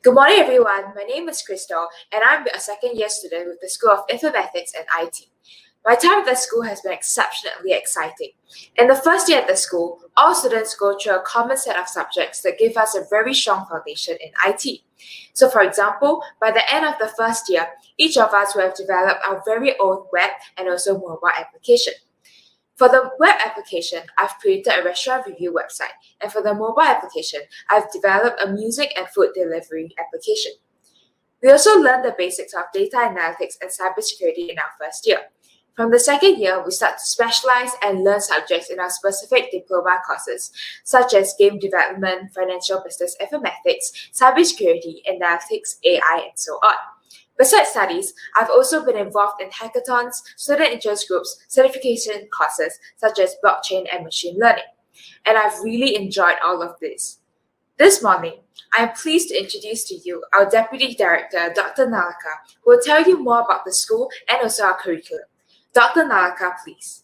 Good morning, everyone. My name is Crystal, and I'm a second-year student with the School of Informatics and IT. My time at the school has been exceptionally exciting. In the first year at the school, all students go through a common set of subjects that give us a very strong foundation in IT. So, for example, by the end of the first year, each of us will have developed our very own web and also mobile application. For the web application, I've created a restaurant review website, and for the mobile application, I've developed a music and food delivery application. We also learned the basics of data analytics and cybersecurity in our first year. From the second year, we start to specialize and learn subjects in our specific diploma courses, such as game development, financial business informatics, cybersecurity, analytics, AI, and so on. Besides studies, I've also been involved in hackathons, student interest groups, certification courses such as blockchain and machine learning, and I've really enjoyed all of this. This morning, I am pleased to introduce to you our Deputy Director, Dr. Nalaka, who will tell you more about the school and also our curriculum. Dr. Nalaka, please.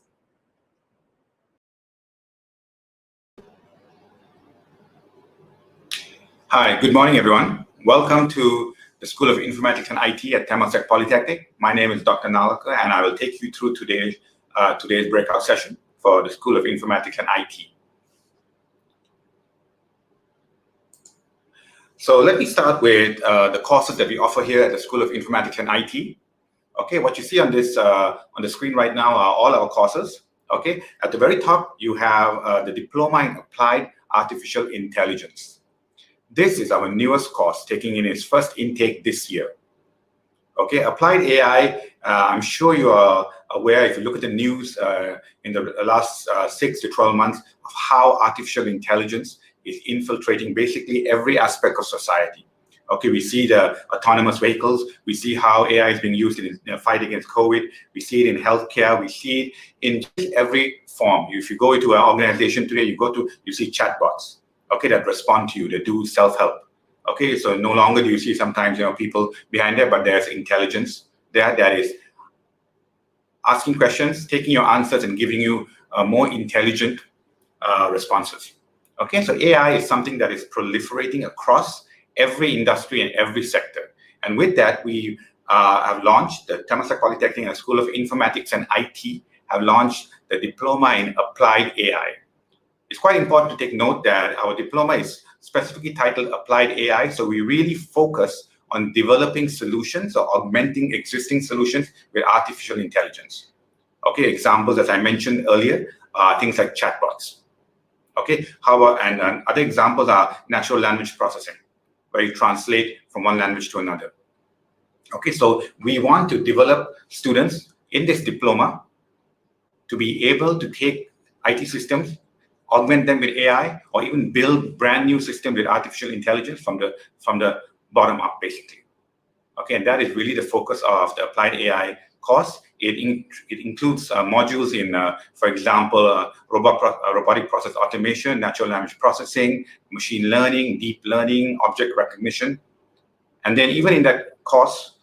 Hi, good morning, everyone. Welcome to the School of Informatics and IT at Temasek Polytechnic. My name is Dr. Nalaka, and I will take you through today's breakout session for the School of Informatics and IT. So let me start with the courses that we offer here at the School of Informatics and IT. Okay, what you see on this on the screen right now are all our courses. Okay, at the very top you have the Diploma in Applied Artificial Intelligence. This is our newest course, taking in its first intake this year. Okay, Applied AI, I'm sure you are aware, if you look at the news in the last 6 to 12 months, of how artificial intelligence is infiltrating basically every aspect of society. Okay, we see the autonomous vehicles, we see how AI is being used in the fight against COVID, we see it in healthcare, we see it in just every form. If you go into an organization today, you see chatbots. Okay, that respond to you, that do self-help. Okay, so no longer do you see sometimes people behind there, but there's intelligence there that is asking questions, taking your answers, and giving you more intelligent responses. Okay, so AI is something that is proliferating across every industry and every sector. And with that, we have launched the Temasek Polytechnic and School of Informatics and IT have launched the Diploma in Applied AI. It's quite important to take note that our diploma is specifically titled Applied AI, so we really focus on developing solutions or augmenting existing solutions with artificial intelligence. Okay, examples, as I mentioned earlier, are things like chatbots. Okay, and other examples are natural language processing, where you translate from one language to another. Okay, so we want to develop students in this diploma to be able to take IT systems, augment them with AI, or even build brand new systems with artificial intelligence from the bottom up, basically. Okay, and that is really the focus of the Applied AI course. It includes modules in, for example, robotic process automation, natural language processing, machine learning, deep learning, object recognition. And then even in that course,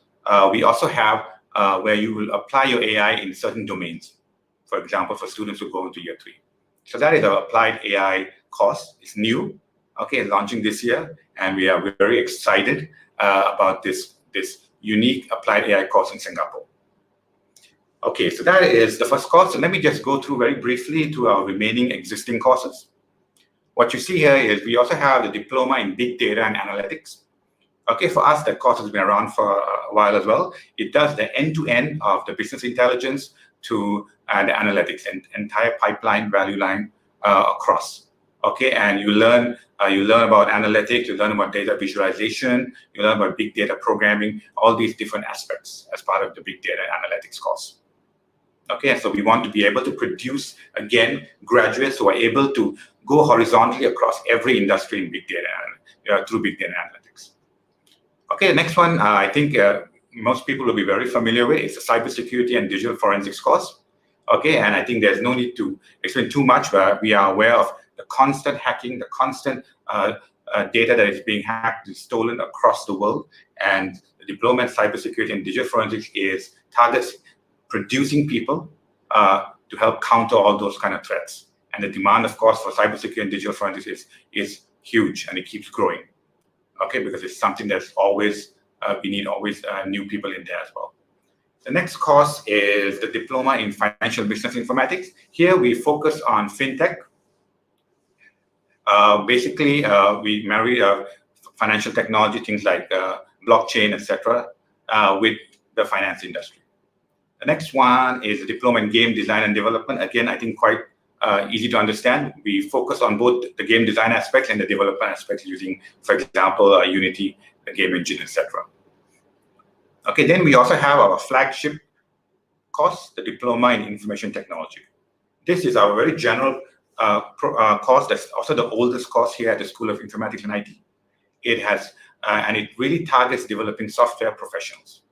we also have where you will apply your AI in certain domains. For example, for students who go into year 3. So that is our Applied AI course. It's new, okay, launching this year, and we're very excited about this unique Applied AI course in Singapore. Okay, so that is the first course. So let me just go through very briefly to our remaining existing courses. What you see here is we also have the Diploma in Big Data and Analytics. Okay, for us, that course has been around for a while as well. It does the end-to-end of the business intelligence to the analytics and entire pipeline value line across. Okay, and you learn about analytics, you learn about data visualization, you learn about big data programming, all these different aspects as part of the big data analytics course. Okay, so we want to be able to produce, again, graduates who are able to go horizontally across every industry in big data through big data analytics. Okay, the next one, I think most people will be very familiar with. It's the cybersecurity and digital forensics course. Okay, and I think there's no need to explain too much, but we are aware of the constant hacking, the constant data that is being hacked and stolen across the world. And the diploma in cybersecurity and digital forensics targets producing people to help counter all those kind of threats. And the demand, of course, for cybersecurity and digital forensics is huge, and it keeps growing. okay, because it's something that's always, we need always new people in there as well. The next course is the Diploma in Financial Business Informatics. Here we focus on fintech. Basically, we marry financial technology, things like blockchain, etc., with the finance industry. The next one is the Diploma in Game Design and Development. Again, I think quite easy to understand. We focus on both the game design aspects and the development aspects using, for example, Unity, the game engine, etc. Okay, then we also have our flagship course, the Diploma in Information Technology. This is our very general course. That's also the oldest course here at the School of Informatics and IT. It has, and it really targets developing software professionals.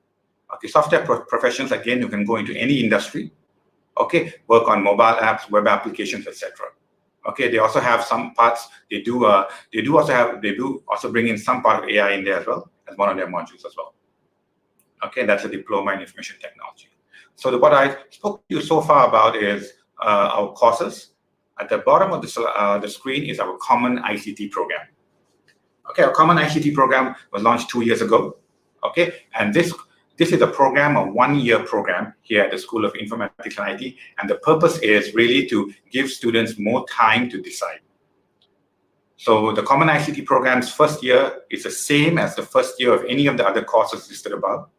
Okay, software professionals, again, you can go into any industry, okay, work on mobile apps, web applications, etc. Okay, they also have some parts, they do also bring in some part of AI in there as well, as one of their modules as well. Okay, that's a Diploma in Information Technology. So what I spoke to you so far about is our courses. At the bottom of the screen is our Common ICT program. Okay, our Common ICT program was launched 2 years ago. Okay, and this is a program, a one-year program here at the School of Informatics and IT, and the purpose is really to give students more time to decide. So the Common ICT program's first year is the same as the first year of any of the other courses listed above.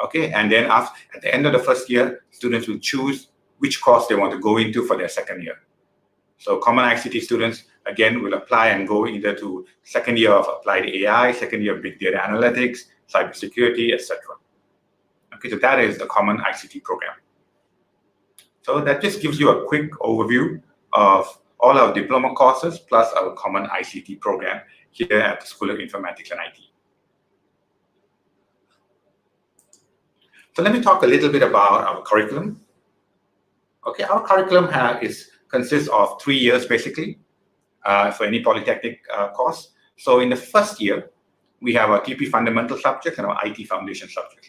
Okay, and then at the end of the first year, students will choose which course they want to go into for their second year. So Common ICT students, again, will apply and go either to second year of Applied AI, second year of Big Data Analytics, Cybersecurity, etc. Okay, so that is the Common ICT program. So that just gives you a quick overview of all our diploma courses plus our Common ICT program here at the School of Informatics and IT. So let me talk a little bit about our curriculum. Okay, our curriculum consists of 3 years basically for any polytechnic course. So in the first year, we have our TP fundamental subjects and our IT foundation subjects.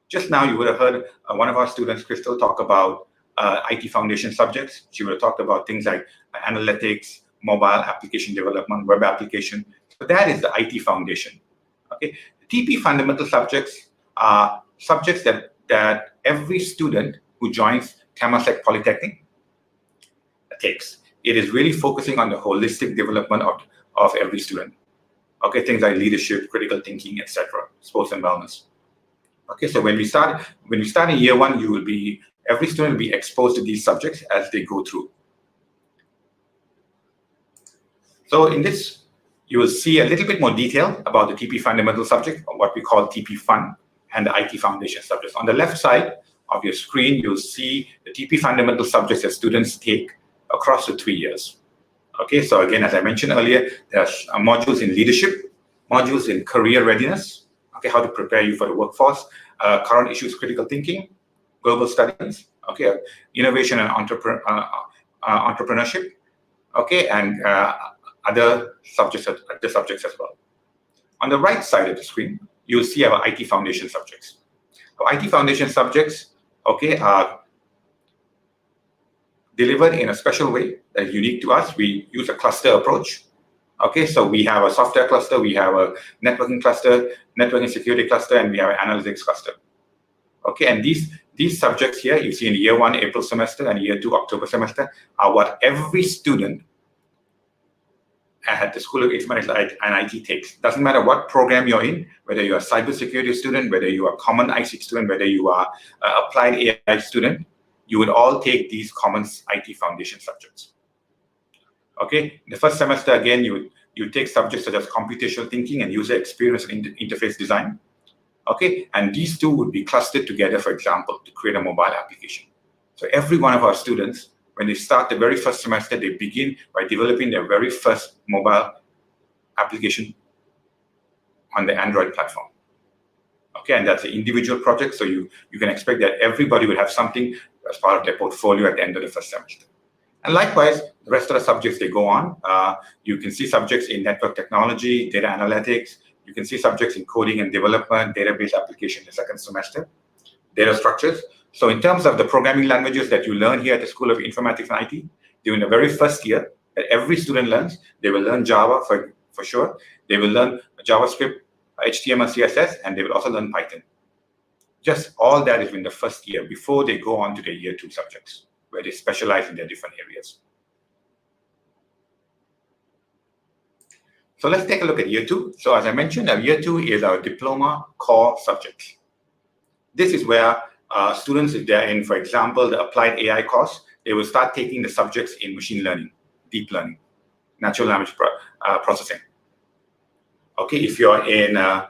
Just now, you would have heard one of our students, Crystal, talk about IT foundation subjects. She would have talked about things like analytics, mobile application development, web application. So that is the IT foundation. Okay, the TP fundamental subjects are subjects that every student who joins Temasek Polytechnic takes. It is really focusing on the holistic development of every student. Okay, things like leadership, critical thinking, etc., sports and wellness. Okay, so when we start in year one, every student will be exposed to these subjects as they go through. So in this, you will see a little bit more detail about the TP fundamental subject, or what we call TP Fund, and the IT foundation subjects. On the left side of your screen, you'll see the TP fundamental subjects that students take across the 3 years. Okay, so again, as I mentioned earlier, there's modules in leadership, modules in career readiness, okay, how to prepare you for the workforce, current issues, critical thinking, global studies, okay, innovation and entrepreneurship, okay, and other subjects as well. On the right side of the screen, you'll see our IT foundation subjects. Our IT foundation subjects, okay, are delivered in a special way that is unique to us. We use a cluster approach. Okay, so we have a software cluster, we have a networking cluster, networking security cluster, and we have an analytics cluster. Okay, and these subjects here, you see in year one, April semester, and year two, October semester, are what every student at the School of Informatics and IT takes. Doesn't matter what program you're in, whether you're a cybersecurity student, whether you are a common ICT student, whether you are an applied AI student, you would all take these common IT foundation subjects. Okay, in the first semester, again, you take subjects such as computational thinking and user experience and interface design. Okay, and these two would be clustered together, for example, to create a mobile application. So every one of our students, when they start the very first semester, they begin by developing their very first mobile application on the Android platform. Okay, and that's an individual project, so you can expect that everybody will have something as part of their portfolio at the end of the first semester. And likewise, the rest of the subjects, they go on. You can see subjects in network technology, data analytics. You can see subjects in coding and development, database application in the second semester, data structures. So in terms of the programming languages that you learn here at the School of Informatics and IT, during the very first year that every student learns, they will learn Java, for sure. They will learn JavaScript, HTML, CSS, and they will also learn Python. Just all that is in the first year before they go on to their year 2 subjects, where they specialize in their different areas. So let's take a look at year 2. So as I mentioned, our year 2 is our diploma core subjects. This is where students, if they're in, for example, the applied AI course, they will start taking the subjects in machine learning, deep learning, natural language processing. Okay, if you're in a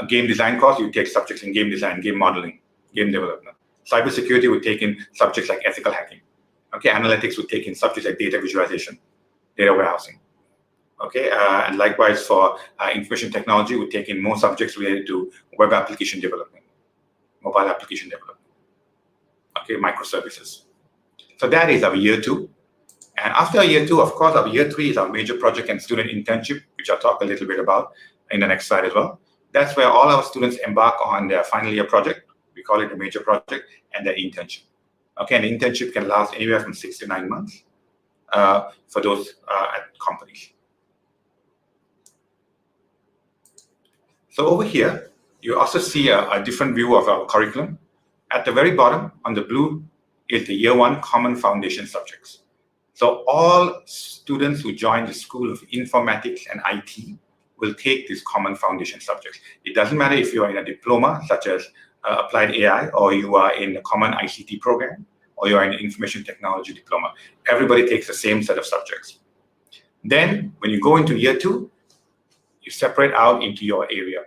game design course, you take subjects in game design, game modeling, game development. Cybersecurity would take in subjects like ethical hacking. Okay, analytics would take in subjects like data visualization, data warehousing. Okay, and likewise for information technology, would take in more subjects related to web application development, mobile application development. Okay, microservices. So that is our year 2. And after year 2, of course, our year 3 is our major project and student internship, which I'll talk a little bit about in the next slide as well. That's where all our students embark on their final year project. We call it a major project, and their internship. Okay, and the internship can last anywhere from 6 to 9 months for those at companies. So over here, you also see a different view of our curriculum. At the very bottom, on the blue, is the year 1 common foundation subjects. So all students who join the School of Informatics and IT will take these common foundation subjects. It doesn't matter if you are in a diploma, such as Applied AI, or you are in a common ICT program, or you are in an information technology diploma. Everybody takes the same set of subjects. Then, when you go into year 2, you separate out into your area.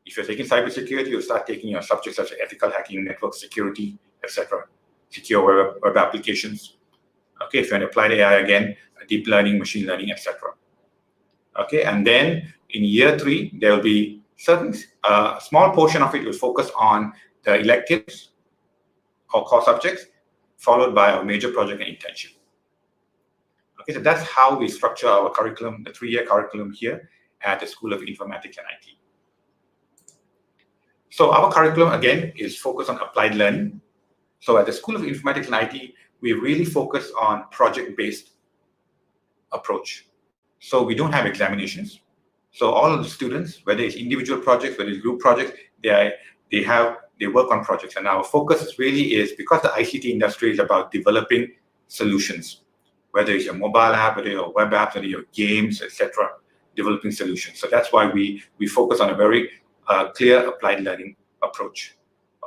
If you're taking cybersecurity, you'll start taking your subjects such as ethical hacking, network security, etc., secure web applications. Okay, if you're in applied AI, again, deep learning, machine learning, etc. Okay, and then in year 3, there will be certain small portion of it will focus on the electives or core subjects, followed by our major project and internship. Okay, so that's how we structure our curriculum, the 3-year curriculum here at the School of Informatics and IT. So our curriculum, again, is focused on applied learning. So at the School of Informatics and IT, we really focus on project-based approach. So we don't have examinations. So all of the students, whether it's individual projects, whether it's group projects, they work on projects. And our focus really is, because the ICT industry is about developing solutions, whether it's your mobile app, whether your web apps, whether your games, etc., developing solutions. So that's why we focus on a very clear applied learning approach.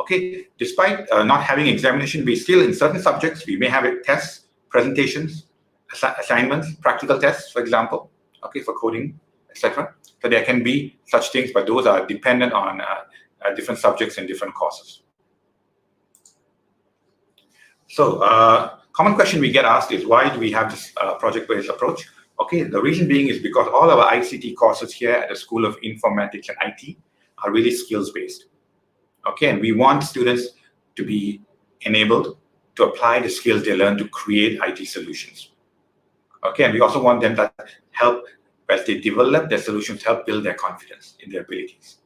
Okay, despite not having examination, we still, in certain subjects, we may have tests, presentations, assignments, practical tests, for example, okay, for coding, etc. So there can be such things, but those are dependent on different subjects and different courses. So common question we get asked is, why do we have this project-based approach? Okay, the reason being is because all our ICT courses here at the School of Informatics and IT are really skills-based. Okay, and we want students to be enabled to apply the skills they learn to create IT solutions. Okay, and we also want them to help, as they develop their solutions, help build their confidence in their abilities.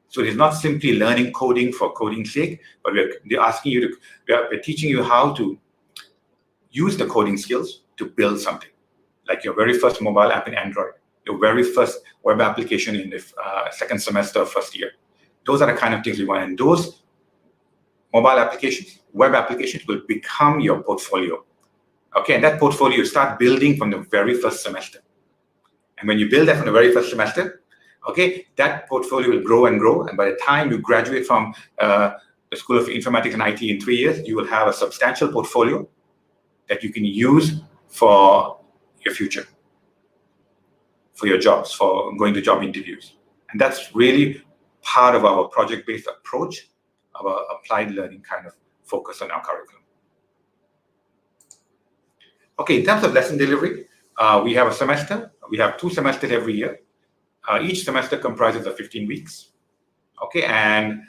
So it's not simply learning coding for coding's sake, but we're teaching you how to use the coding skills to build something, like your very first mobile app in Android, your very first web application in the second semester of first year. Those are the kind of things we want. And those mobile applications, web applications, will become your portfolio. Okay, and that portfolio you start building from the very first semester. And when you build that from the very first semester, okay, that portfolio will grow and grow. And by the time you graduate from the School of Informatics and IT in 3 years, you will have a substantial portfolio that you can use for your future, for your jobs, for going to job interviews. And that's really part of our project-based approach, our applied learning kind of focus on our curriculum. Okay, in terms of lesson delivery, we have a semester. We have 2 semesters every year. Each semester comprises of 15 weeks. Okay, and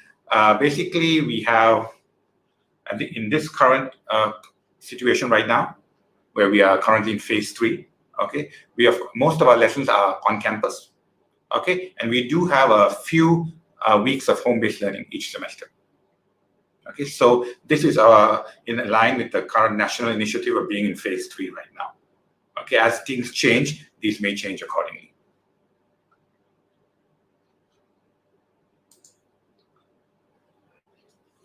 basically we have, in this current situation right now, where we are currently in phase 3, okay, we have, most of our lessons are on campus. Okay, and we do have a few weeks of home-based learning each semester. Okay, so this is in line with the current national initiative of being in phase 3 right now. Okay, as things change, these may change accordingly.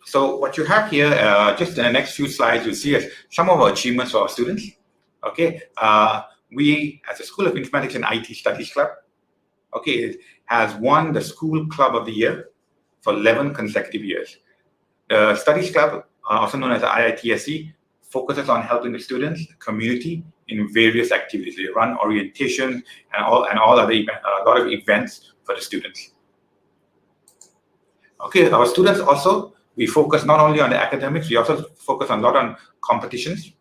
So what you have here, just in the next few slides, you'll see some of our achievements for our students. Okay, we as a School of Informatics and IT Studies Club, okay, has won the School Club of the Year for 11 consecutive years. The Studies Club, also known as the IITSC, focuses on helping the students, the community in various activities. They run orientation and all other a lot of events for the students. Okay, our students also, we focus not only on the academics, we also focus a lot on competitions.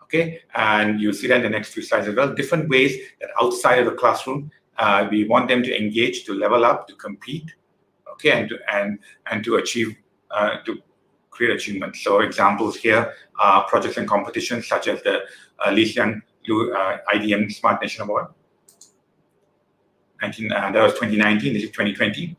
Okay, and you'll see that in the next few slides as well. Different ways that outside of the classroom, we want them to engage, to level up, to compete. Okay, and to achieve, to create achievements. So examples here are projects and competitions such as the Lee Hsiang Lu IDM Smart Nation Award. That was 2019. This is 2020.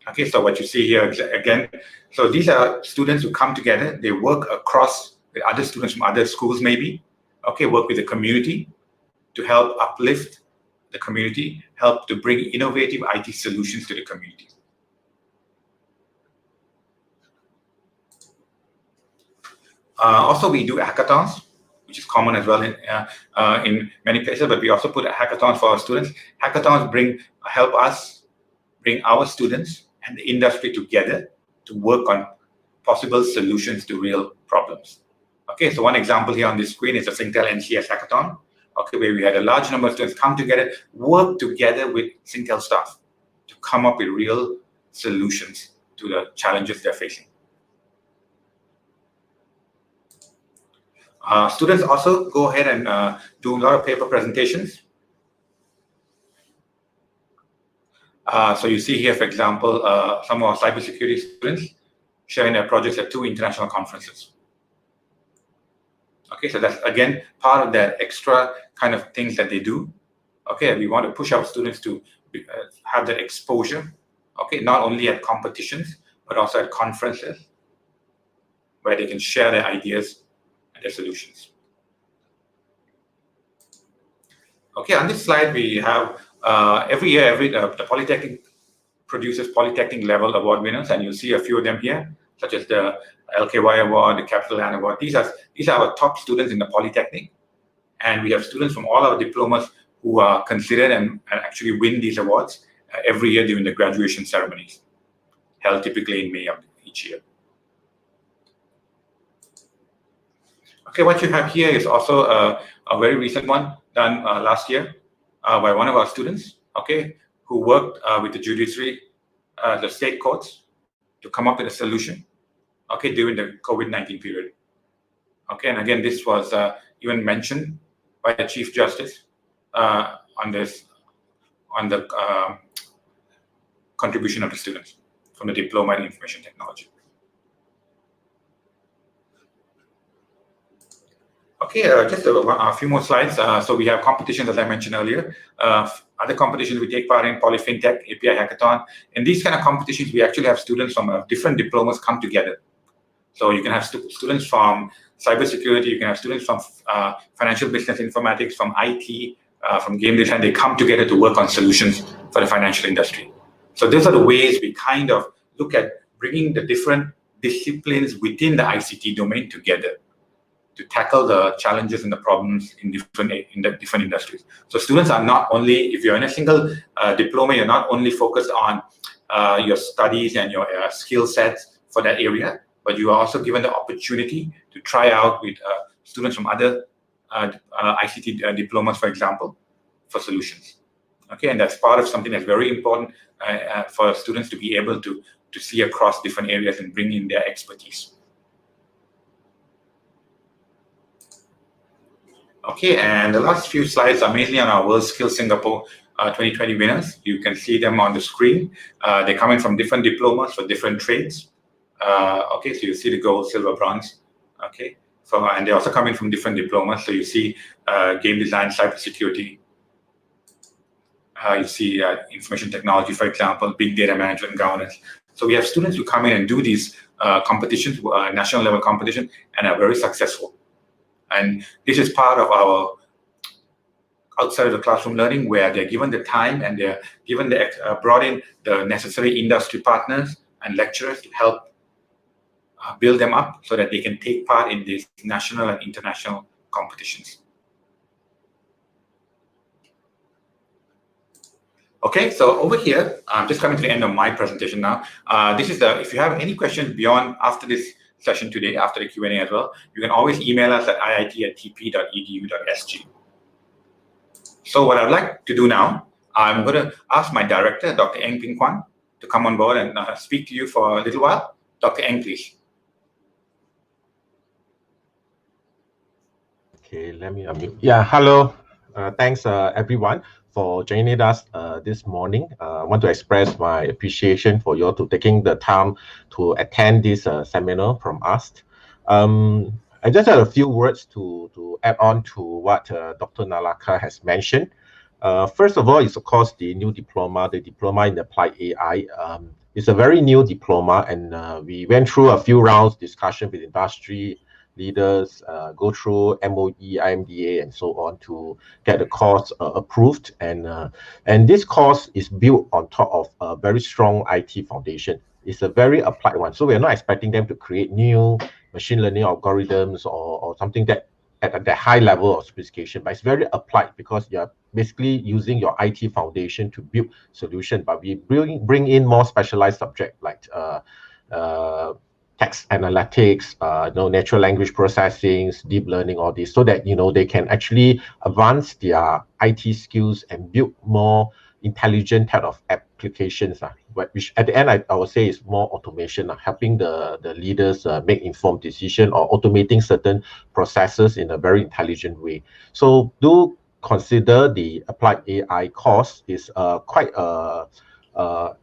Okay, so what you see here again, so these are students who come together. They work across with other students from other schools, maybe. Okay, work with the community to help uplift the community, help to bring innovative IT solutions to the community. Also, we do hackathons, which is common as well in many places, but we also put hackathons for our students. Hackathons help us bring our students and the industry together to work on possible solutions to real problems. Okay, so one example here on this screen is the Singtel NCS hackathon, okay, where we had a large number of students come together, work together with Singtel staff to come up with real solutions to the challenges they're facing. Students also go ahead and do a lot of paper presentations. So you see here, for example, some of our cybersecurity students sharing their projects at 2 international conferences. Okay, so that's again part of that extra kind of things that they do. Okay, we want to push our students to have that exposure. Okay, not only at competitions but also at conferences where they can share their ideas and their solutions. Okay, on this slide we have every year the Polytechnic produces Polytechnic level award winners, and you'll see a few of them here, such as the LKY Award, the Capital Land Award. These are our top students in the Polytechnic, and we have students from all our diplomas who are considered and actually win these awards every year during the graduation ceremonies, held typically in May of each year. Okay, what you have here is also a very recent one done last year by one of our students, okay, who worked with the judiciary, the state courts, to come up with a solution, okay, during the COVID-19 period. Okay, and again, this was even mentioned by the Chief Justice on the contribution of the students from the Diploma in Information Technology. Okay, just a few more slides. So we have competitions, as I mentioned earlier. Other competitions we take part in, PolyFinTech, API Hackathon. In these kind of competitions, we actually have students from different diplomas come together. So you can have students from cybersecurity, you can have students from financial business informatics, from IT, from game design. They come together to work on solutions for the financial industry. So those are the ways we kind of look at bringing the different disciplines within the ICT domain together to tackle the challenges and the problems in the different industries. So students are not only, if you're in a single diploma, you're not only focused on your studies and your skill sets for that area, but you are also given the opportunity to try out with students from other ICT diplomas, for example, for solutions. Okay, and that's part of something that's very important for students to be able to see across different areas and bring in their expertise. Okay, and the last few slides are mainly on our World Skills Singapore 2020 winners. You can see them on the screen. They're coming from different diplomas for different trades. Okay, so you see the gold, silver, bronze. Okay, so and they're also coming from different diplomas. So you see game design, cybersecurity. You see information technology, for example, big data management and governance. So we have students who come in and do these competitions, national level competition, and are very successful. And this is part of our outside of the classroom learning, where they're given the time and they're given brought in the necessary industry partners and lecturers to help build them up so that they can take part in these national and international competitions. Okay, so over here, I'm just coming to the end of my presentation now. This is if you have any questions beyond after this session today, after the Q&A as well, you can always email us at iit@tp.edu.sg. So what I'd like to do now, I'm going to ask my director, Dr. Eng Ping Kwan, to come on board and speak to you for a little while. Dr. Eng, please. Okay, let me unmute. Yeah, hello. Thanks, everyone, for joining us this morning. I want to express my appreciation for you all to taking the time to attend this seminar from us. I just have a few words to add on to what Dr. Nalaka has mentioned. First of all, it's of course the new diploma, the diploma in applied AI. It's a very new diploma, and we went through a few rounds discussion with industry leaders, go through MOE, IMDA, and so on to get the course approved. And this course is built on top of a very strong IT foundation. It's a very applied one. So we're not expecting them to create new machine learning algorithms or something that at the high level of sophistication, but it's very applied because you're basically using your IT foundation to build solution. But we bring in more specialized subject like text analytics, natural language processing, deep learning, all this, so that they can actually advance their IT skills and build more intelligent type of applications, which at the end I would say is more automation, helping the leaders make informed decision or automating certain processes in a very intelligent way. So do consider the applied AI course is quite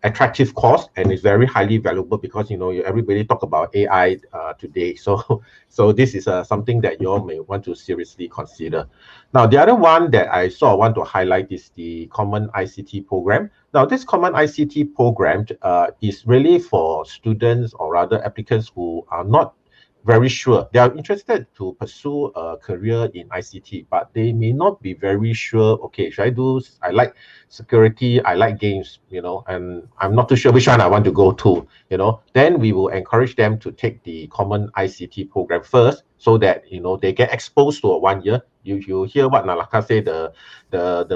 attractive course, and it's very highly valuable because everybody talk about AI today. So this is something that you all may want to seriously consider. Now, the other one that I sort of want to highlight is the Common ICT program. Now, this Common ICT program is really for students or rather applicants who are not very sure. They are interested to pursue a career in ICT, but they may not be very sure, okay, I like security, I like games, and I'm not too sure which one I want to go to, then we will encourage them to take the Common ICT program first so that, they get exposed to a 1 year. You hear what Nalaka say, the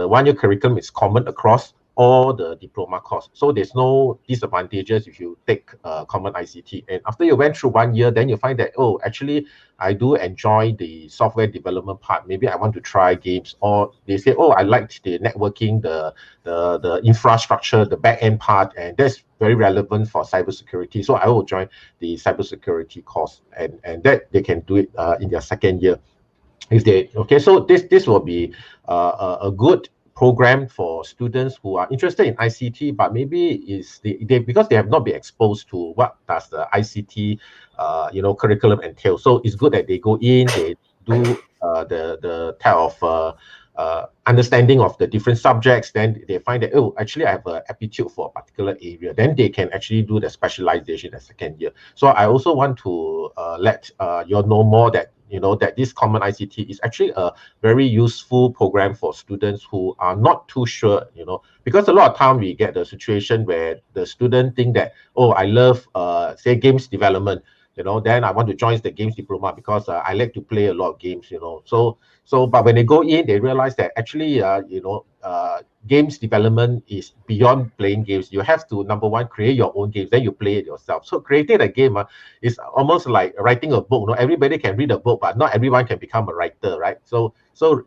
1 year curriculum is common across all the diploma course. So there's no disadvantages if you take Common ICT. And after you went through 1 year, then you find that, oh, actually, I do enjoy the software development part. Maybe I want to try games. Or they say, oh, I liked the networking, the infrastructure, the back-end part, and that's very relevant for cybersecurity. So I will join the cybersecurity course, and that they can do it in their second year. So this will be a good program for students who are interested in ICT, but maybe because they have not been exposed to what does the ICT curriculum entail. So it's good that they go in, they do the type of understanding of the different subjects, then they find that, oh, actually I have an aptitude for a particular area, then they can actually do the specialization at second year. So I also want to let you all know more that that this Common ICT is actually a very useful program for students who are not too sure, because a lot of time we get the situation where the student think that, oh, I love say games development, then I want to join the games diploma because I like to play a lot of games, but when they go in, they realize that actually, games development is beyond playing games. You have to, number one, create your own games, then you play it yourself. So creating a game is almost like writing a book. Everybody can read a book, but not everyone can become a writer, right? So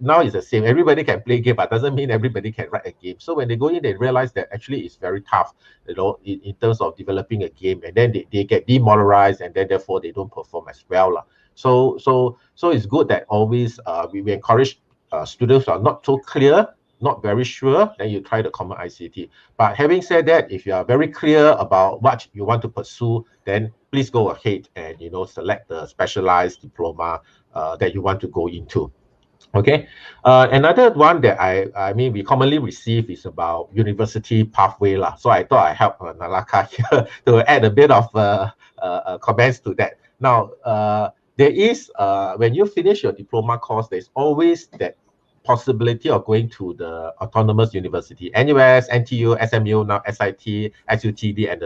now it's the same. Everybody can play game, but doesn't mean everybody can write a game. So when they go in, they realize that actually it's very tough, in terms of developing a game, and then they get demoralized, and then therefore they don't perform as well. So it's good that always we encourage students who are not so clear, not very sure, then you try the Common ICT. But having said that, if you are very clear about what you want to pursue, then please go ahead and select the specialized diploma that you want to go into. Okay, another one that I mean we commonly receive is about university pathway So I thought I help Nalaka here to add a bit of comments to that. Now, there is when you finish your diploma course, there's always that possibility of going to the autonomous university, NUS, NTU, SMU, now SIT, SUTD, and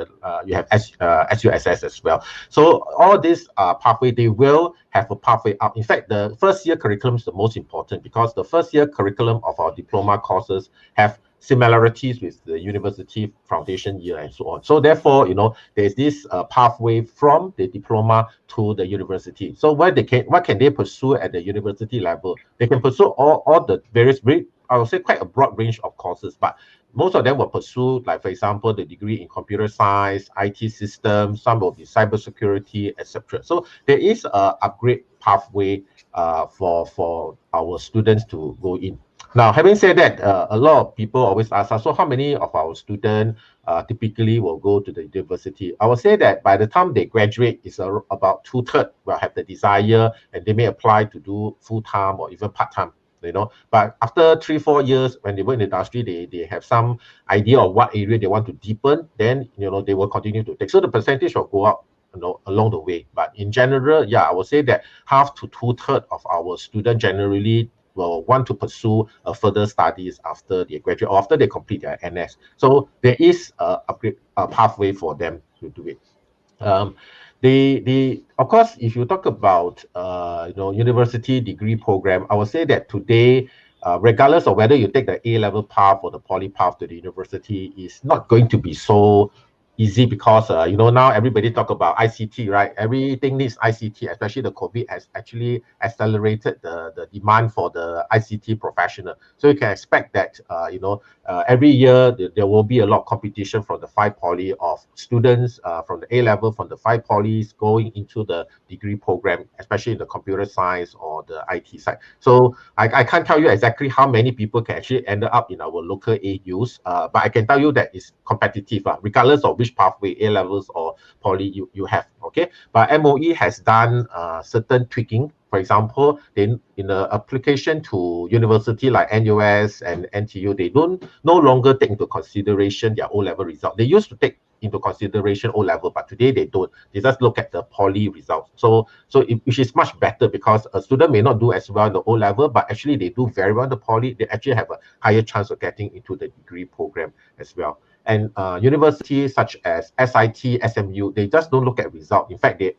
you have SUSS as well. So all these pathway, they will have a pathway up. In fact, the first year curriculum is the most important, because the first year curriculum of our diploma courses have similarities with the university foundation year and so on. So therefore, there's this pathway from the diploma to the university. So what can they pursue at the university level? They can pursue all the various, I would say, quite a broad range of courses, but most of them will pursue, like, for example, the degree in computer science, IT systems, some will be cybersecurity, etc. So there is a upgrade pathway for our students to go in. Now, having said that, a lot of people always ask us, so how many of our students typically will go to the university? I will say that by the time they graduate, it's about 2/3 will have the desire, and they may apply to do full-time or even part-time. But after 3-4 years, when they work in the industry, they have some idea of what area they want to deepen, then they will continue to take. So the percentage will go up along the way. But in general, yeah, I would say that 1/2 to 2/3 of our students generally will want to pursue further studies after they graduate or after they complete their NS. So there is a pathway for them to do it. Of course, if you talk about university degree program, I would say that today, regardless of whether you take the A-level path or the poly path to the university, is not going to be so easy, because now everybody talk about ICT, right? Everything needs ICT, especially the COVID has actually accelerated the demand for the ICT professional. So you can expect that every year there will be a lot of competition from the 5 poly of students from the A level, from the 5 polys going into the degree program, especially in the computer science or the IT side. So I can't tell you exactly how many people can actually end up in our local AUs, but I can tell you that it's competitive, regardless of which pathway, A levels or poly you have. Okay, but MOE has done certain tweaking. For example, in the application to university like NUS and NTU, they no longer take into consideration their O-level result. They used to take into consideration O-level, but today they don't. They just look at the poly results. Which is much better, because a student may not do as well in the O-level, but actually they do very well in the poly. They actually have a higher chance of getting into the degree program as well. And universities such as SIT, SMU, they just don't look at result. In fact, they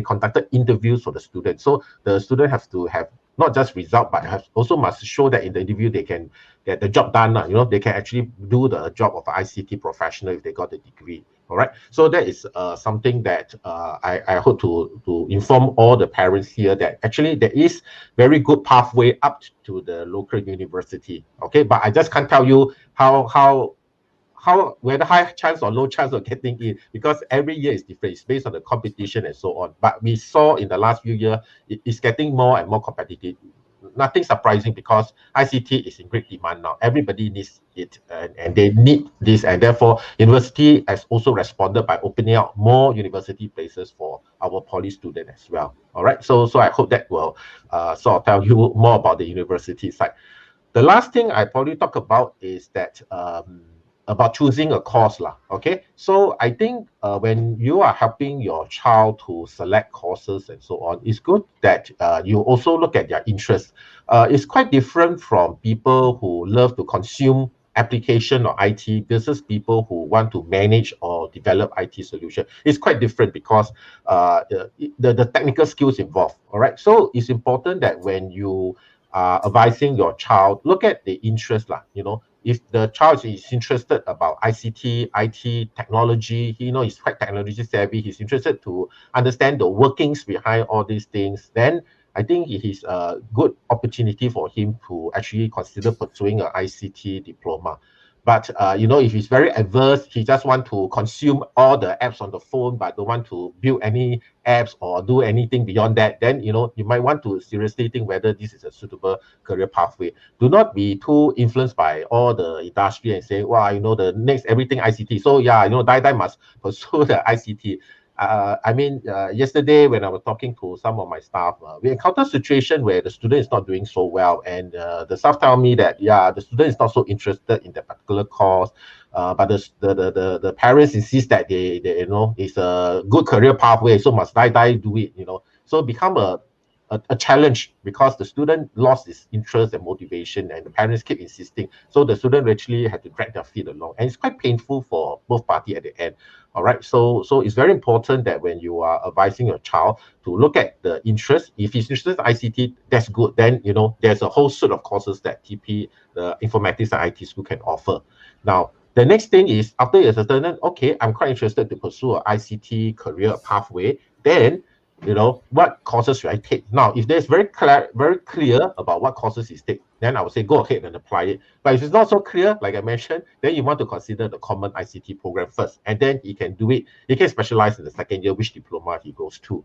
conducted interviews for the students. So the student has to have not just result, but also must show that in the interview they can get the job done. They can actually do the job of an ICT professional if they got the degree. All right. So that is something that I hope to inform all the parents here, that actually there is very good pathway up to the local university. Okay, but I just can't tell you how whether high chance or low chance of getting in, because every year is different. It's based on the competition and so on. But we saw in the last few years, it's getting more and more competitive. Nothing surprising, because ICT is in great demand now. Everybody needs it, and they need this, and therefore university has also responded by opening up more university places for our poly students as well. All right, so I hope that will sort of tell you more about the university side. The last thing I probably talk about is that about choosing a course lah. Okay, so I think when you are helping your child to select courses and so on, it's good that you also look at their interests. It's quite different from people who love to consume application or IT versus people who want to manage or develop IT solution. It's quite different, because the technical skills involved. All right, so it's important that when you are advising your child, look at the interest lah. If the child is interested about ICT, IT, technology, he's quite technology savvy, he's interested to understand the workings behind all these things, then I think it is a good opportunity for him to actually consider pursuing an ICT diploma. But if he's very averse, he just want to consume all the apps on the phone, but don't want to build any apps or do anything beyond that, then you might want to seriously think whether this is a suitable career pathway. Do not be too influenced by all the industry and say, wow, the next everything ICT. So yeah, die must pursue the ICT. Yesterday when I was talking to some of my staff, we encountered a situation where the student is not doing so well, and the staff tell me that the student is not so interested in that particular course, but the parents insist that they it's a good career pathway, so must die do it. So become a a challenge because the student lost his interest and motivation, and the parents keep insisting. So the student actually had to drag their feet along, and it's quite painful for both parties at the end. All right, so it's very important that when you are advising your child to look at the interest. If he's interested in ICT, that's good. Then there's a whole suite of courses that TP, the informatics and IT school, can offer. Now, the next thing is, after you're certain, okay, I'm quite interested to pursue an ICT career pathway, then what courses should I take? Now, if there's very clear about what courses you take, then I would say go ahead and apply it. But if it's not so clear, like I mentioned, then you want to consider the common ICT program first, and then he can do it. He can specialize in the second year, which diploma he goes to.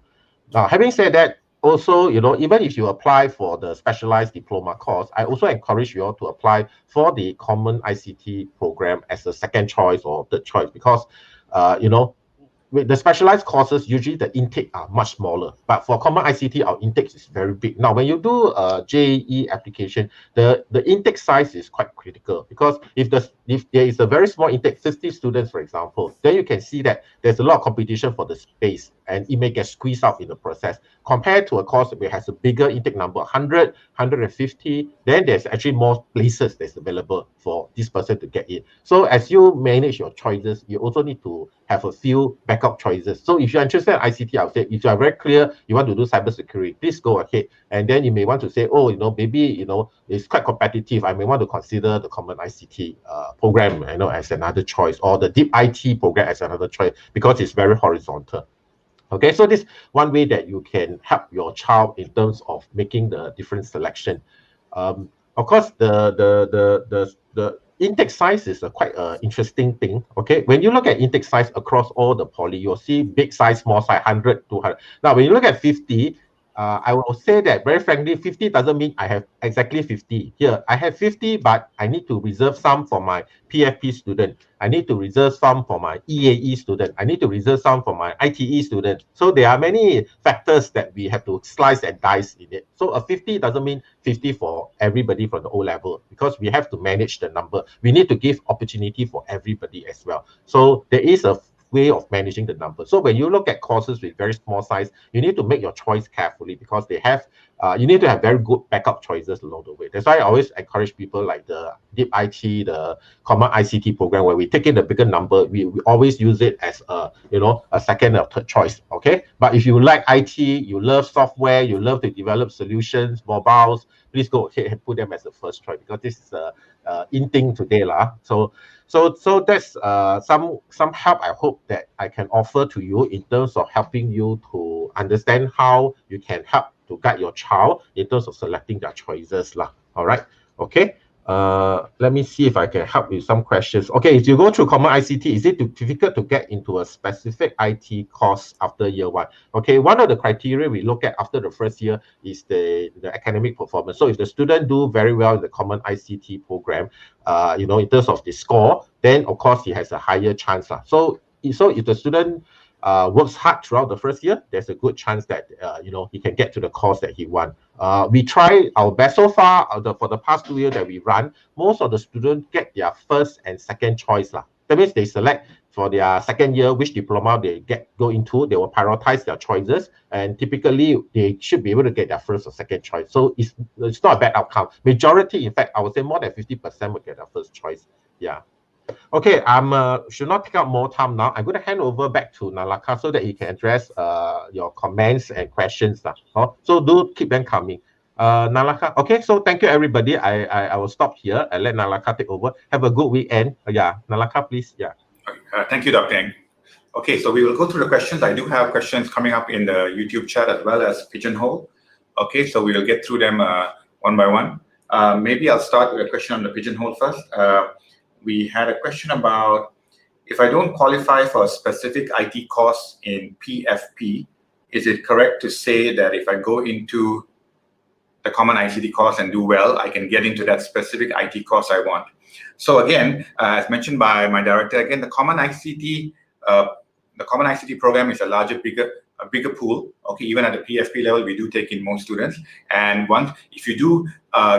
Now, having said that, also, even if you apply for the specialized diploma course, I also encourage you all to apply for the common ICT program as a second choice or third choice, because, with the specialized courses, usually the intake are much smaller. But for common ICT, our intake is very big. Now, when you do a JEE application, the intake size is quite critical, because if there is a very small intake, 50 students, for example, then you can see that there's a lot of competition for the space, and it may get squeezed out in the process. Compared to a course that has a bigger intake number, 100, 150, then there's actually more places that's available for this person to get in. So as you manage your choices, you also need to have a few backup choices. So if you're interested in ICT, I would say, if you are very clear you want to do cybersecurity, please go ahead. And then you may want to say, oh, maybe it's quite competitive. I may want to consider the common ICT program, as another choice, or the deep IT program as another choice, because it's very horizontal. Okay, so this one way that you can help your child in terms of making the different selection. Of course, the intake size is quite an interesting thing. Okay, when you look at intake size across all the poly, you'll see big size, small size, 100, 200. Now, when you look at 50, I will say that, very frankly, 50 doesn't mean I have exactly 50. Here, I have 50, but I need to reserve some for my PFP student. I need to reserve some for my EAE student. I need to reserve some for my ITE student. So there are many factors that we have to slice and dice in it. So a 50 doesn't mean 50 for everybody from the O level, because we have to manage the number. We need to give opportunity for everybody as well. So there is a way of managing the number. So when you look at courses with very small size, you need to make your choice carefully, because they have you need to have very good backup choices along the way. That's why I always encourage people, like the deep IT, the common ICT program, where we take in the bigger number, we always use it as a second or third choice. Okay, but if you like IT, you love software, you love to develop solutions, mobiles, please go ahead and put them as the first choice, because this is in thing today lah. So that's some help I hope that I can offer to you in terms of helping you to understand how you can help to guide your child in terms of selecting their choices lah. All right, okay. Let me see if I can help with some questions. Okay, if you go through common ICT, is it difficult to get into a specific IT course after year one? Okay, one of the criteria we look at after the first year is the academic performance. So if the student do very well in the common ICT program, in terms of the score, then of course he has a higher chance lah. So if the student works hard throughout the first year, there's a good chance that he can get to the course that he wants. We try our best so far. For the past 2 years that we run, most of the students get their first and second choice lah. That means they select for their second year which diploma they go into. They will prioritize their choices, and typically they should be able to get their first or second choice. So it's not a bad outcome. Majority, in fact, I would say more than 50% will get their first choice. Yeah. Okay, should not take up more time now. I'm going to hand over back to Nalaka so that he can address your comments and questions. So do keep them coming. Nalaka, okay, so thank you everybody. I will stop here and let Nalaka take over. Have a good weekend. Yeah, Nalaka, please. Yeah. Thank you, Dr. Eng. Okay, so we will go through the questions. I do have questions coming up in the YouTube chat as well as Pigeonhole. Okay, so we will get through them one by one. Maybe I'll start with a question on the Pigeonhole first. We had a question about, if I don't qualify for a specific IT course in PFP, is it correct to say that if I go into the common ICT course and do well, I can get into that specific IT course I want? So again, as mentioned by my director, again, the common ICT program is a bigger pool. Okay, even at the PFP level, we do take in more students. And if you do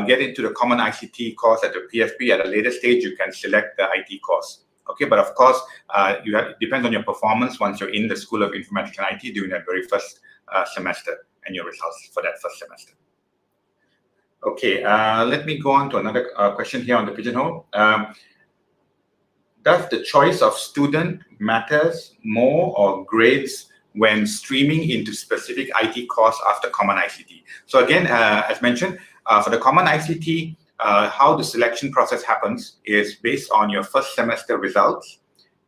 get into the common ICT course at the PFP at a later stage, you can select the IT course. Okay, but of course, it depends on your performance once you're in the School of Informatics and IT during that very first semester. and your results for that first semester. Okay, let me go on to another question here on the Pigeonhole. Does the choice of student matters more or grades when streaming into specific IT course after Common ICT? So again, as mentioned, for the Common ICT, how the selection process happens is based on your first semester results,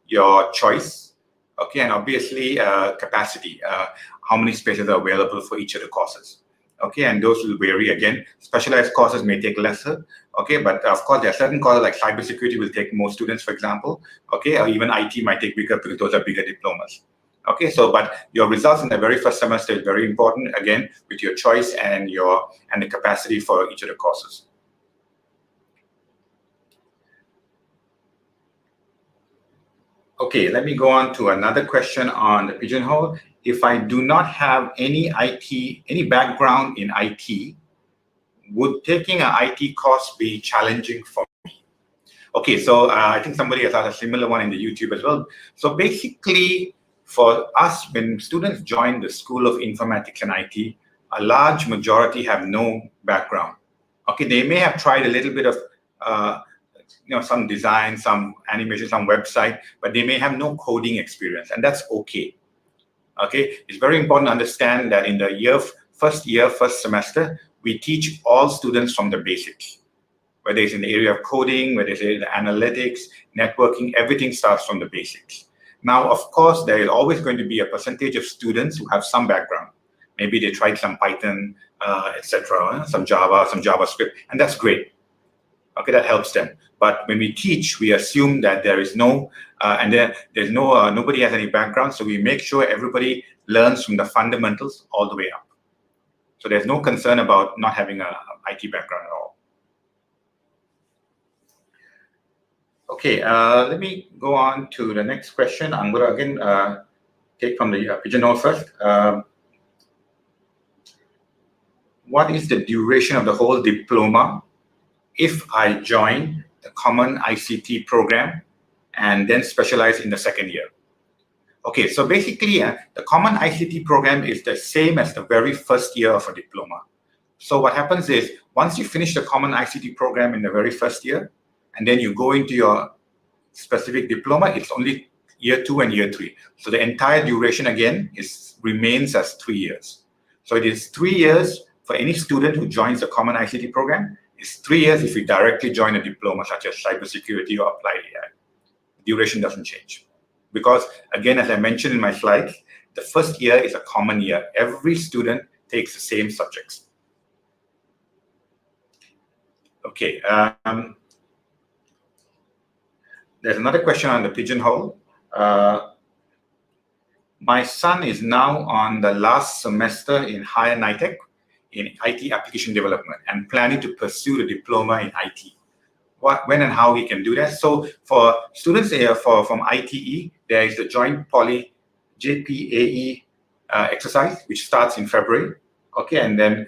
your choice, okay, and obviously capacity, how many spaces are available for each of the courses. Okay, and those will vary. Again, specialized courses may take lesser. Okay, but of course there are certain courses like cybersecurity will take more students, for example. Okay, or even IT might take bigger because those are bigger diplomas. Okay, so but your results in the very first semester is very important. Again, with your choice and the capacity for each of the courses. Okay, let me go on to another question on the Pigeonhole. If I do not have any background in IT, would taking an IT course be challenging for me? Okay, so I think somebody has asked a similar one in the YouTube as well. So basically, for us, when students join the School of Informatics and IT, a large majority have no background. Okay, they may have tried a little bit of some design, some animation, some website, but they may have no coding experience, and that's okay. Okay, it's very important to understand that in the first semester, we teach all students from the basics. Whether it's in the area of coding, whether it's in analytics, networking, everything starts from the basics. Now, of course, there is always going to be a percentage of students who have some background. Maybe they tried some Python, etc., some Java, some JavaScript, and that's great. Okay, that helps them. But when we teach, we assume that there is nobody has any background, so we make sure everybody learns from the fundamentals all the way up. So there's no concern about not having an IT background at all. Okay, let me go on to the next question. I'm going to again take from the Pigeonhole first. What is the duration of the whole diploma if I join the Common ICT program and then specialize in the second year? Okay, so basically, the Common ICT program is the same as the very first year of a diploma. So what happens is, once you finish the Common ICT program in the very first year, and then you go into your specific diploma, it's only year 2 and year 3. So the entire duration again remains as 3 years. So it is 3 years for any student who joins the Common ICT program. It's 3 years if you directly join a diploma such as cybersecurity or applied AI. The duration doesn't change. Because again, as I mentioned in my slides, the first year is a common year. Every student takes the same subjects. Okay. There's another question on the Pigeonhole. My son is now on the last semester in higher NITEC in IT application development and planning to pursue the diploma in IT. When and how he can do that? So for students from ITE, there is the Joint Poly JPAE exercise, which starts in February. Okay, and then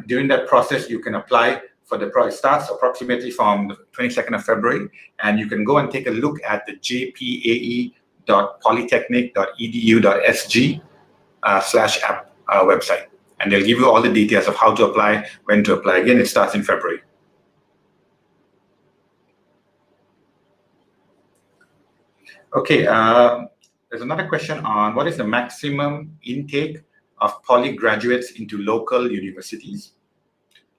during that process, you can apply for the project. Starts approximately from the 22nd of February, and you can go and take a look at the jpae.polytechnic.edu.sg/app website, and they'll give you all the details of how to apply, when to apply. Again, it starts in February. Okay, there's another question on what is the maximum intake of poly graduates into local universities.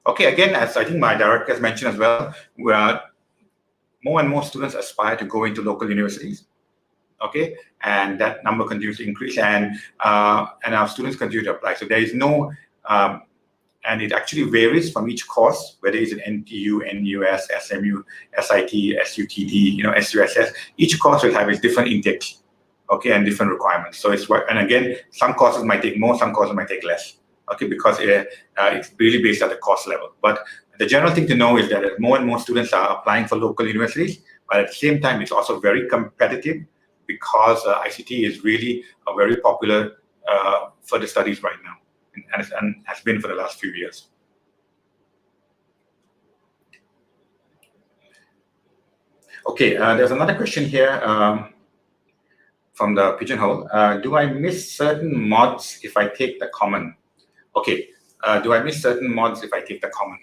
Okay, again, as I think my director has mentioned as well, more and more students aspire to go into local universities. Okay, and that number continues to increase, and our students continue to apply. So there is no, and it actually varies from each course, whether it's an NTU, NUS, SMU, SIT, SUTD, SUSS. Each course will have its different intakes, okay, and different requirements. So and again, some courses might take more, some courses might take less, okay, because it's really based at the course level. But the general thing to know is that more and more students are applying for local universities, but at the same time, it's also very competitive because ICT is really a very popular further studies right now, and has been for the last few years. Okay, there's another question here from the Pigeonhole. Do I miss certain mods if I take the Common? Okay, do I miss certain mods if I take the common?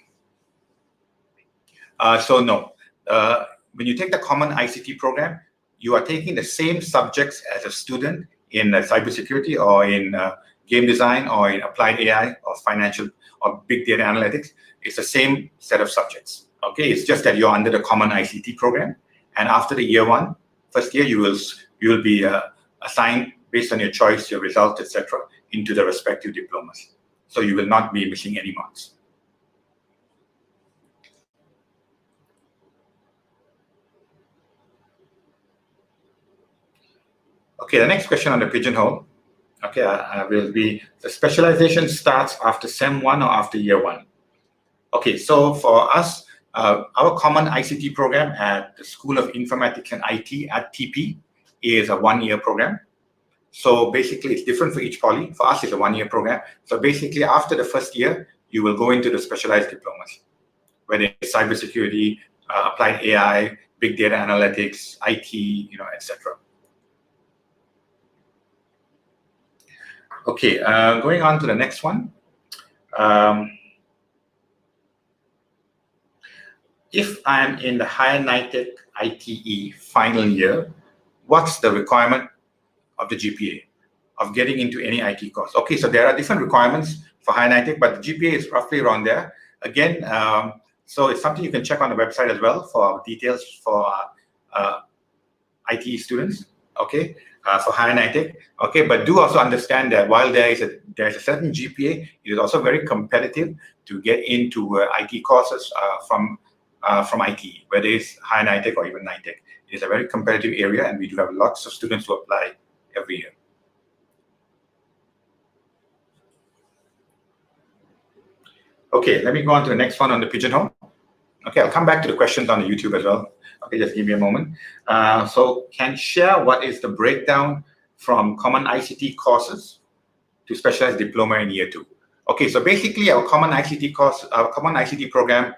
So no. When you take the common ICT program, you are taking the same subjects as a student in cybersecurity or in game design or in applied AI or financial or big data analytics. It's the same set of subjects. Okay, it's just that you're under the common ICT program, and after the year one, first year, you will be assigned based on your choice, your results, etc., into the respective diplomas. So you will not be missing any marks. Okay, the next question on the pigeonhole. Okay, will be the specialization starts after SEM 1 or after year 1. Okay, so for us, our common ICT program at the School of Informatics and IT at TP is a 1-year program. So basically, it's different for each poly. For us, it's a 1-year program. So basically, after the first year, you will go into the specialized diplomas, whether it's cybersecurity, applied AI, big data analytics, IT, etc. Okay, going on to the next one. If I'm in the higher NITEC ITE final year, what's the requirement of the GPA of getting into any IT course? Okay, so there are different requirements for higher NITEC, but the GPA is roughly around there. Again, so it's something you can check on the website as well for details for ITE students. Okay, for higher NITEC. Okay, but do also understand that while there's a certain GPA, it is also very competitive to get into IT courses from ITE, whether it's higher NITEC or even NITEC. It is a very competitive area, and we do have lots of students who apply every year. Okay, let me go on to the next one on the pigeonhole. Okay, I'll come back to the questions on the YouTube as well. Okay, just give me a moment. So can share what is the breakdown from common ICT courses to specialized diploma in year 2? Okay, so basically our common ICT course, our common ICT program,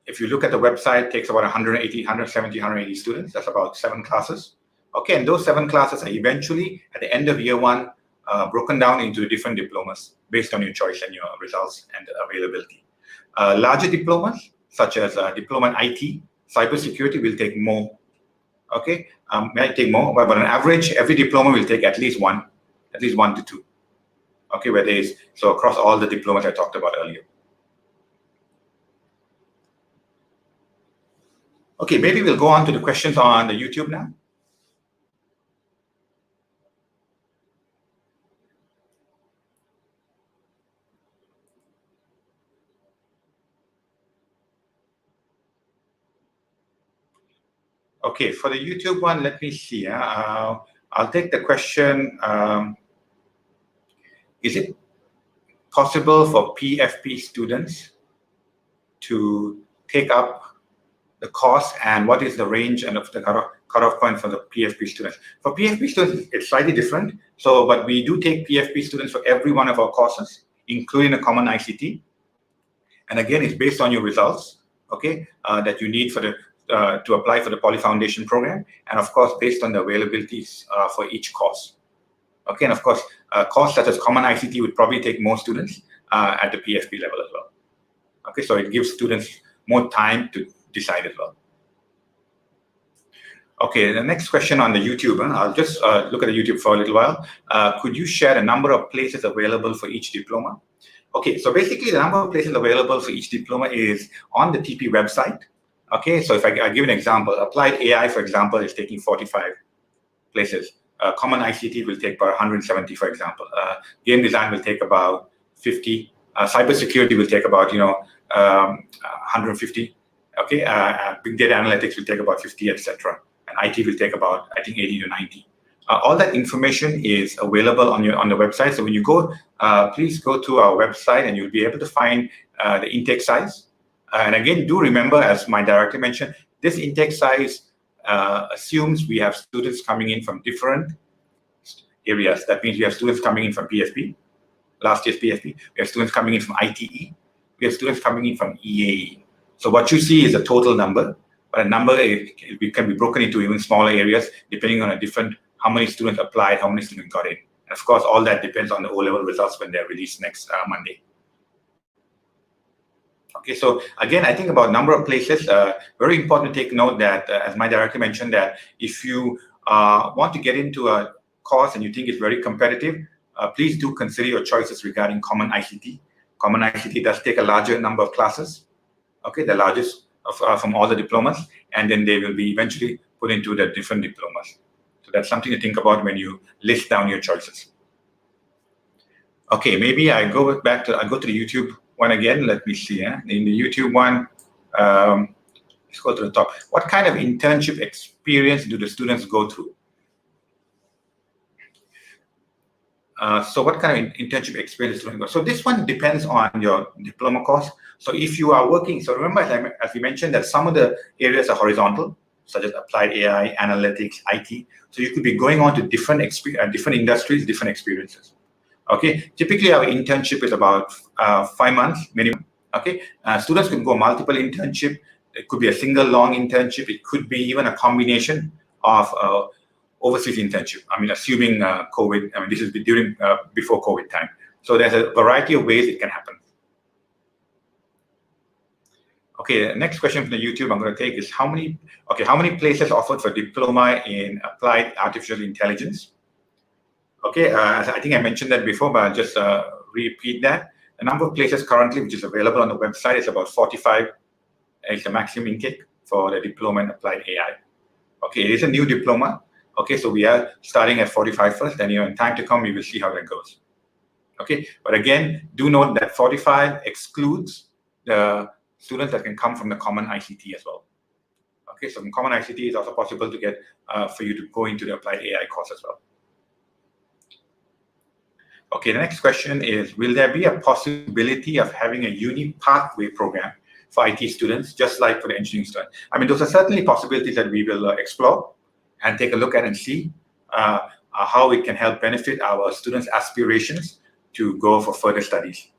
if you look at the website, takes about 170 students. That's about 7 classes. Okay, and those 7 classes are eventually, at the end of year 1, broken down into different diplomas based on your choice and your results and availability. Larger diplomas, such as diploma in IT, cybersecurity will take more. Okay, might take more, but on average, every diploma will take at least 1 to 2. Okay, where there is, so across all the diplomas I talked about earlier. Okay, maybe we'll go on to the questions on the YouTube now. Okay, for the YouTube one, let me see. I'll take the question. Is it possible for PFP students to take up the course, and what is the range and of the cutoff point for the PFP students? For PFP students, it's slightly different. So, but we do take PFP students for every one of our courses, including a common ICT. And again, it's based on your results, okay, that you need for the to apply for the Poly Foundation program, and of course, based on the availabilities for each course. Okay, and of course, a course such as common ICT would probably take more students at the PFP level as well. Okay, so it gives students more time to decide as well. Okay, the next question on the YouTube, I'll just look at the YouTube for a little while. Could you share the number of places available for each diploma? Okay, so basically the number of places available for each diploma is on the TP website. Okay, so if I give an example, applied AI, for example, is taking 45 places. Common ICT will take about 170, for example. Game design will take about 50. Cybersecurity will take about 150. Okay, big data analytics will take about 50, etc. And IT will take about, I think, 80 to 90. All that information is available on the website. So when you go, please go to our website, and you'll be able to find the intake size. And again, do remember, as my director mentioned, this intake size assumes we have students coming in from different areas. That means we have students coming in from PFP, last year's PFP. We have students coming in from ITE. We have students coming in from EAE. So what you see is a total number, but a number it can be broken into even smaller areas depending on how many students applied, how many students got in. of course, all that depends on the O-level results when they're released next Monday. Okay, so again, I think about number of places. Very important to take note that, as my director mentioned, that if you want to get into a course and you think it's very competitive, please do consider your choices regarding Common ICT. Common ICT does take a larger number of classes, okay, the largest from all the diplomas, and then they will be eventually put into the different diplomas. So that's something to think about when you list down your choices. Okay, maybe I go back to, I go to the YouTube one again. Let me see. In the YouTube one, let's go to the top. What kind of internship experience do the students go through? So what kind of internship experience do you go? So this one depends on your diploma course. So if you are working, so remember, as we mentioned, that some of the areas are horizontal, such as applied AI, analytics, IT. So you could be going on to different industries, different experiences. Okay, typically our internship is about 5 months minimum. Okay, students can go multiple internship. It could be a single long internship. It could be even a combination of overseas internship. I mean, assuming COVID. I mean, this is during before COVID time. So there's a variety of ways it can happen. Okay, next question from the YouTube I'm going to take is how many places offered for diploma in applied artificial intelligence? Okay, as I think I mentioned that before, but I'll just repeat that. The number of places currently which is available on the website is about 45. It's the maximum intake for the diploma in applied AI. Okay, it is a new diploma. Okay, so we are starting at 45 first, and in time to come, we will see how that goes. Okay, but again, do note that 45 excludes the students that can come from the Common ICT as well. Okay, so from Common ICT, it's also possible to get for you to go into the applied AI course as well. Okay, the next question is, will there be a possibility of having a uni pathway program for IT students, just like for the engineering students? I mean, those are certainly possibilities that we will explore and take a look at and see how it can help benefit our students' aspirations to go for further studies.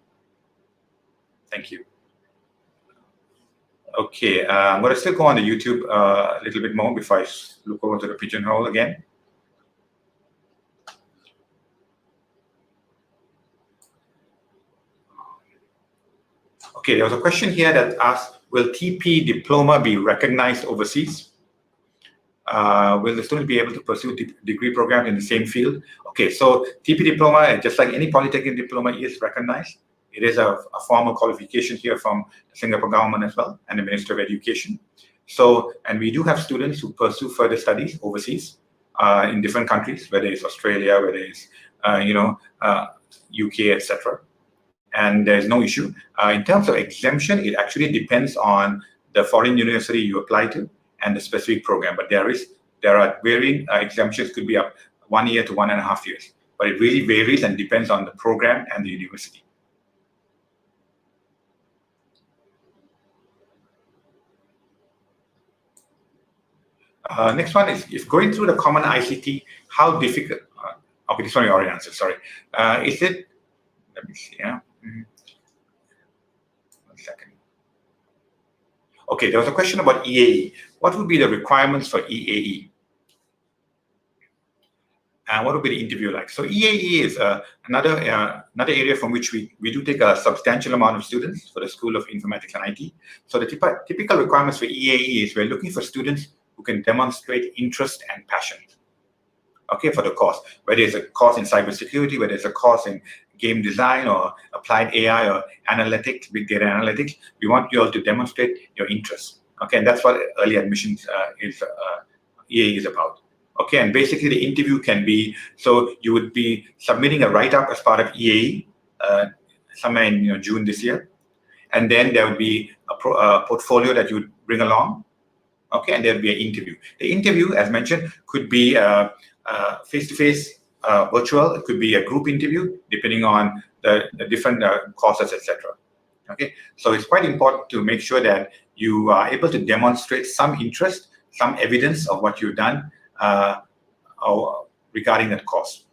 Thank you. Okay, I'm going to still go on the YouTube a little bit more before I look over to the Pigeonhole again. Okay, there was a question here that asked, will TP diploma be recognized overseas? Will the student be able to pursue degree program in the same field? Okay, so TP diploma, just like any polytechnic diploma, is recognized. It is a formal qualification here from the Singapore government as well, and the Minister of Education. So, and we do have students who pursue further studies overseas in different countries, whether it's Australia, whether it's UK, etc. And there's no issue. In terms of exemption, it actually depends on the foreign university you apply to and the specific program. But there are varying exemptions, could be up 1 year to 1.5 years. But it really varies and depends on the program and the university. Next one is, if going through the Common ICT, how difficult? Okay, this one you already answered, sorry. Is it, let me see, yeah. 1 second. Okay, there was a question about EAE. What would be the requirements for EAE? And what would be the interview like? So EAE is another area from which we do take a substantial amount of students for the School of Informatics and IT. So the typical requirements for EAE is we're looking for students who can demonstrate interest and passion, okay, for the course. Whether it's a course in cybersecurity, whether it's a course in game design or applied AI or analytics, big data analytics, we want you all to demonstrate your interest. Okay, and that's what early admissions EAE is about. Okay, and basically the interview can be, so you would be submitting a write-up as part of EAE somewhere in June this year, and then there would be a portfolio that you would bring along. Okay, and there would be an interview. The interview, as mentioned, could be face-to-face, virtual. It could be a group interview, depending on the different courses, etc. Okay, so it's quite important to make sure that you are able to demonstrate some interest, some evidence of what you've done regarding that course.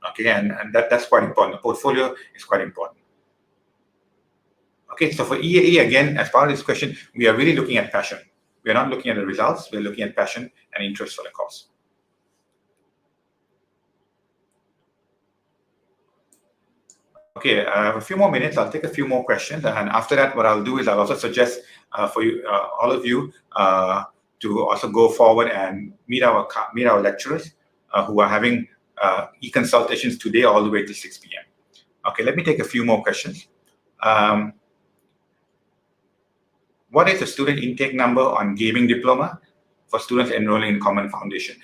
Okay, and that's quite important. The portfolio is quite important. Okay, so for EAE, again, as part of this question, we are really looking at passion. We are not looking at the results. We're looking at passion and interest for the course. Okay, I have a few more minutes. I'll take a few more questions, and after that, what I'll do is I'll also suggest for you, all of you, to also go forward and meet our lecturers who are having e-consultations today all the way to 6 p.m. Okay, let me take a few more questions. What is the student intake number on gaming diploma for students enrolling in Common Foundation?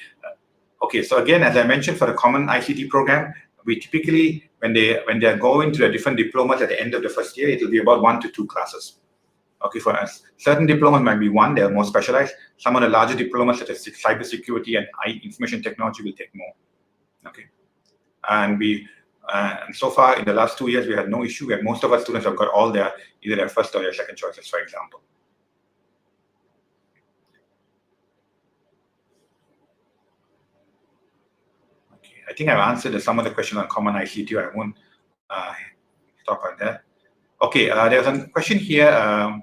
Okay, so again, as I mentioned, for the Common ICT program, we typically, when they are going to the different diplomas at the end of the first year, it will be about 1 to 2 classes. Okay, for us, certain diplomas might be 1, they are more specialized. Some of the larger diplomas, such as cybersecurity and information technology, will take more. Okay, and and so far in the last 2 years, we had no issue. Where most of our students have got all either their first or their second choices, for example. Okay, I think I've answered some of the questions on Common ICT. I won't talk on that. Okay, there's a question here.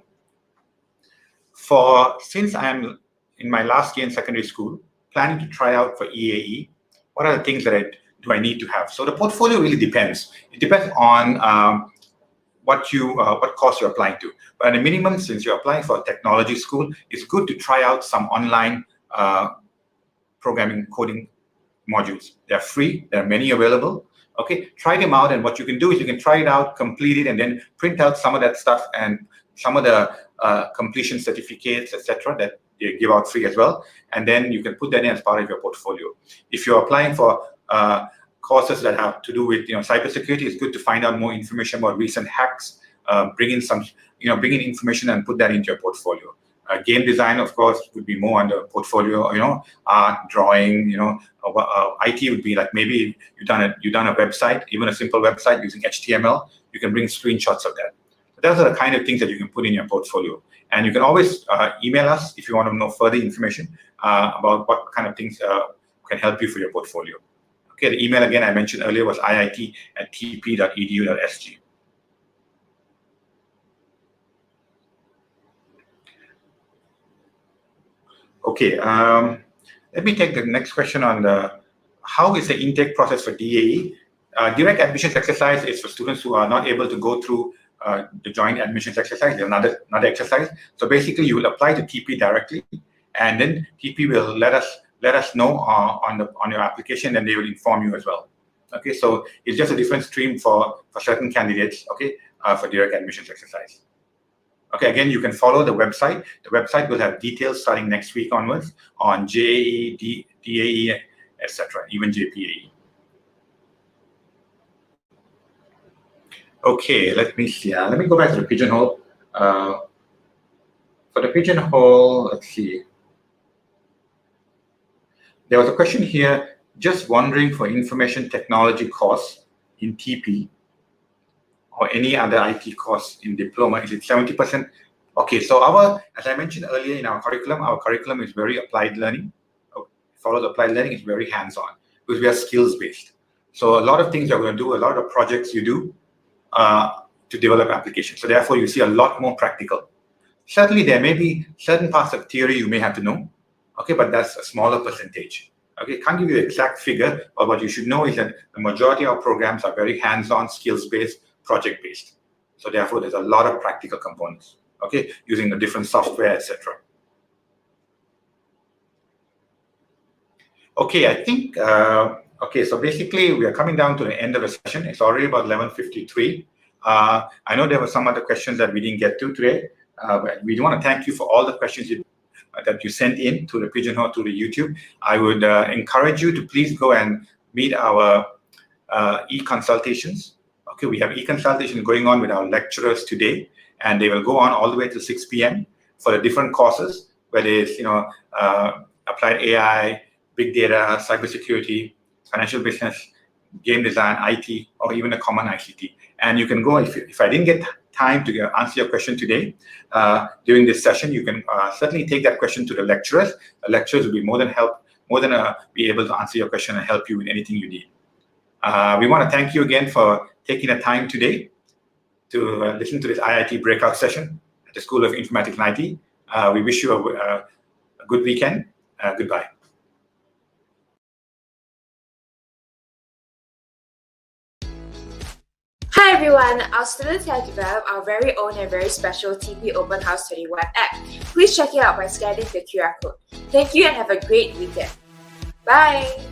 Since I'm in my last year in secondary school, planning to try out for EAE, what are the things that do I need to have? So the portfolio really depends. It depends on what course you're applying to. But at a minimum, since you're applying for a technology school, it's good to try out some online programming coding modules. They're free. There are many available. Okay, try them out, and what you can do is you can try it out, complete it, and then print out some of that stuff and some of the completion certificates, etc., that they give out free as well, and then you can put that in as part of your portfolio. If you're applying for courses that have to do with cybersecurity, it's good to find out more information about recent hacks, bring in information and put that into your portfolio. Game design, of course, would be more under portfolio. Art, drawing. IT would be like maybe you've done a website, even a simple website using HTML. You can bring screenshots of that. Those are the kind of things that you can put in your portfolio. And you can always email us if you want to know further information about what kind of things can help you for your portfolio. Okay, the email again I mentioned earlier was iit@tp.edu.sg. Okay, let me take the next question on how is the intake process for DAE? Direct admissions exercise is for students who are not able to go through the joint admissions exercise. There's another exercise. So basically, you will apply to TP directly, and then TP will let us know on your application, and they will inform you as well. Okay, so it's just a different stream for certain candidates. Okay, for direct admissions exercise. Okay, again, you can follow the website. The website will have details starting next week onwards on JAE, DAE, etc., even JPAE. Okay, let me see. Let me go back to the pigeonhole. For the pigeonhole, let's see. There was a question here, just wondering for information technology course in TP or any other IT course in diploma, is it 70%? Okay, so as I mentioned earlier in our curriculum is very applied learning. Follows applied learning, is very hands-on because we are skills-based. So a lot of things you're going to do, a lot of projects you do to develop applications. So therefore, you see a lot more practical. Certainly, there may be certain parts of theory you may have to know, okay, but that's a smaller percentage. Okay, can't give you the exact figure, but what you should know is that the majority of programs are very hands-on, skills-based, project-based. So therefore, there's a lot of practical components, okay, using the different software, etc. Okay, I think, okay, so basically, we are coming down to the end of the session. It's already about 11:53. I know there were some other questions that we didn't get to today. But we want to thank you for all the questions that you sent in to the Pigeonhole, to the YouTube. I would encourage you to please go and meet our e-consultations. Okay, we have e-consultation going on with our lecturers today, and they will go on all the way to 6 p.m. for the different courses, whether it's applied AI, big data, cybersecurity, financial business, game design, IT, or even a common ICT. And you can go, if I didn't get time to answer your question today during this session, you can certainly take that question to the lecturers. The lecturers will be more than be able to answer your question and help you with anything you need. We want to thank you again for taking the time today to listen to this IIT breakout session at the School of Informatics and IT. We wish you a good weekend. Goodbye. Hi everyone, our students have developed our very own and very special TP Open House 21 app. Please check it out by scanning the QR code. Thank you and have a great weekend. Bye!